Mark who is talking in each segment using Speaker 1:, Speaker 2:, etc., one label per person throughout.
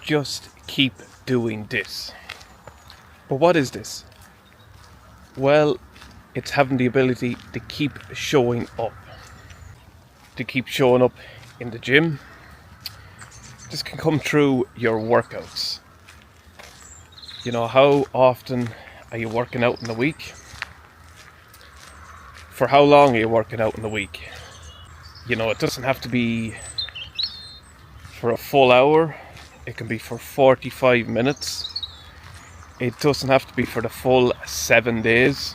Speaker 1: just keep doing this. But what is this? Well, it's having the ability to keep showing up. To keep showing up in the gym. This can come through your workouts. You know, how often are you working out in the week? For how long are you working out in the week? You know, it doesn't have to be for a full hour. It can be for 45 minutes. It doesn't have to be for the full 7 days.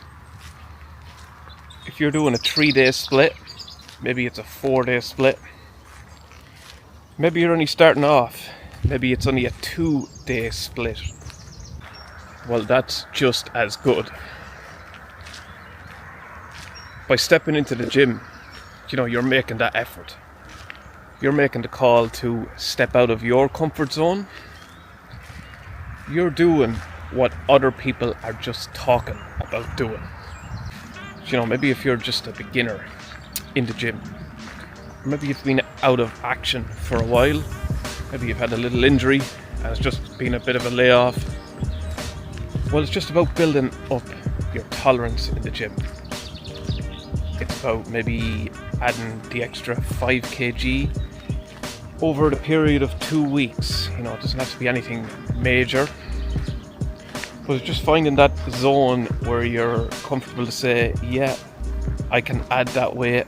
Speaker 1: If you're doing a 3-day split, maybe it's a 4-day split. Maybe you're only starting off. Maybe it's only a 2-day split. Well, that's just as good. By stepping into the gym, you know, you're making that effort. You're making the call to step out of your comfort zone. You're doing what other people are just talking about doing. You know, maybe if you're just a beginner in the gym, maybe you've been out of action for a while, maybe you've had a little injury and it's just been a bit of a layoff. Well, it's just about building up your tolerance in the gym. It's about maybe adding the extra 5 kg over the period of 2 weeks. You know, it doesn't have to be anything major. But it's just finding that zone where you're comfortable to say, yeah, I can add that weight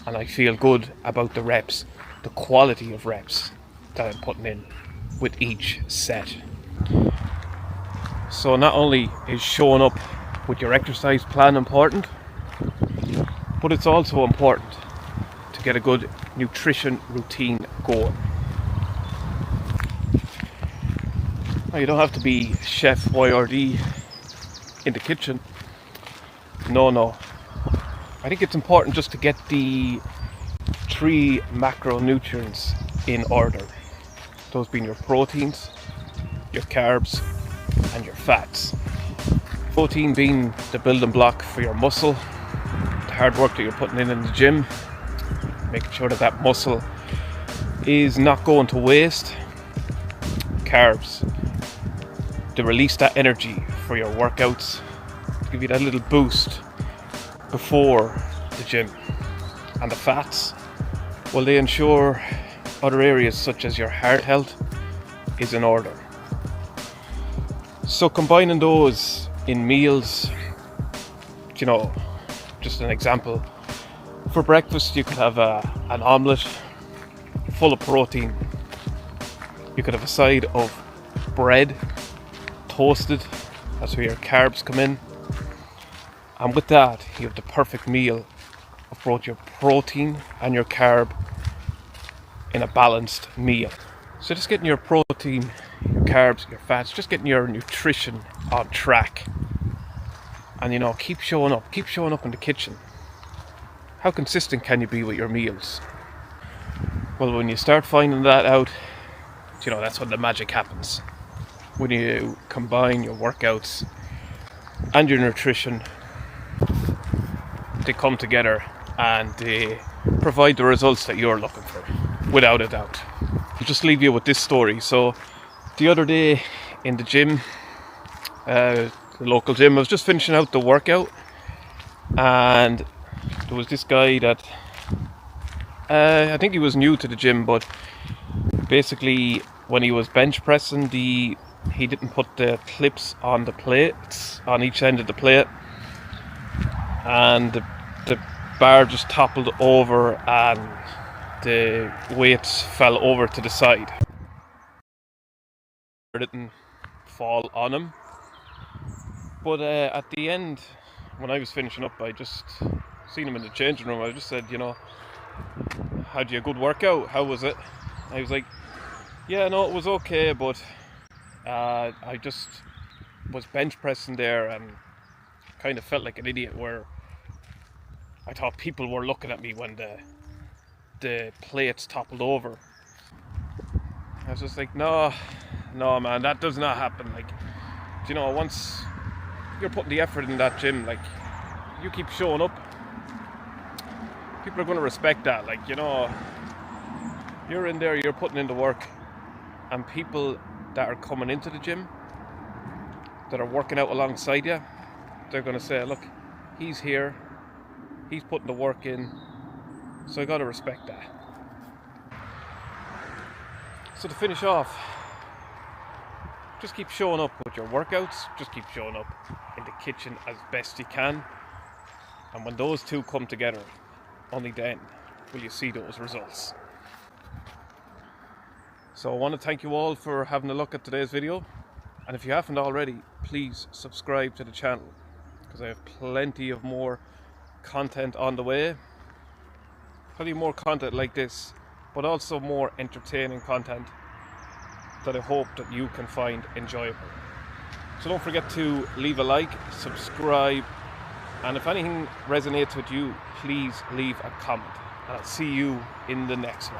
Speaker 1: and I feel good about the reps, the quality of reps that I'm putting in with each set. So not only is showing up with your exercise plan important, but it's also important to get a good nutrition routine going. Now, you don't have to be Chef YRD in the kitchen. No. I think it's important just to get the 3 macronutrients in order. Those being your proteins, your carbs, and your fats. Protein being the building block for your muscle, the hard work that you're putting in the gym, making sure that muscle is not going to waste. Carbs, to release that energy for your workouts, to give you that little boost before the gym. And the fats, well, they ensure other areas such as your heart health is in order. So combining those in meals, you know, just an example, for breakfast you could have an omelette full of protein. You could have a side of bread, toasted, that's where your carbs come in. And with that, you have the perfect meal of both your protein and your carb in a balanced meal. So just getting your protein, your carbs, your fats, just getting your nutrition on track. And you know, keep showing up in the kitchen. How consistent can you be with your meals? Well, when you start finding that out, you know, that's when the magic happens. When you combine your workouts and your nutrition, they come together and they provide the results that you're looking for, without a doubt. I'll just leave you with this story. So the other day in the gym, the local gym, I was just finishing out the workout, and there was this guy that I think he was new to the gym, but basically when he was bench pressing, he didn't put the clips on the plates on each end of the plate, and the bar just toppled over and the weights fell over to the side. It didn't fall on him, but at the end, when I was finishing up, I just seen him in the changing room. I just said, you know, had you a good workout? How was it? And he was like, yeah, no, it was okay, but I just was bench pressing there and kind of felt like an idiot, where I thought people were looking at me when the plates toppled over. I was just like, no man, that does not happen. Like, you know, once you're putting the effort in that gym, like, you keep showing up, people are going to respect that. Like, you know, you're in there, you're putting in the work, and people that are coming into the gym, that are working out alongside you, they're going to say, look, he's here, he's putting the work in, so I got to respect that. So to finish off, just keep showing up with your workouts, just keep showing up in the kitchen as best you can, and when those two come together, only then will you see those results. So I want to thank you all for having a look at today's video, and if you haven't already, please subscribe to the channel, because I have plenty of more content on the way, plenty more content like this, but also more entertaining content that I hope that you can find enjoyable. So don't forget to leave a like, subscribe, and if anything resonates with you, please leave a comment, and I'll see you in the next one.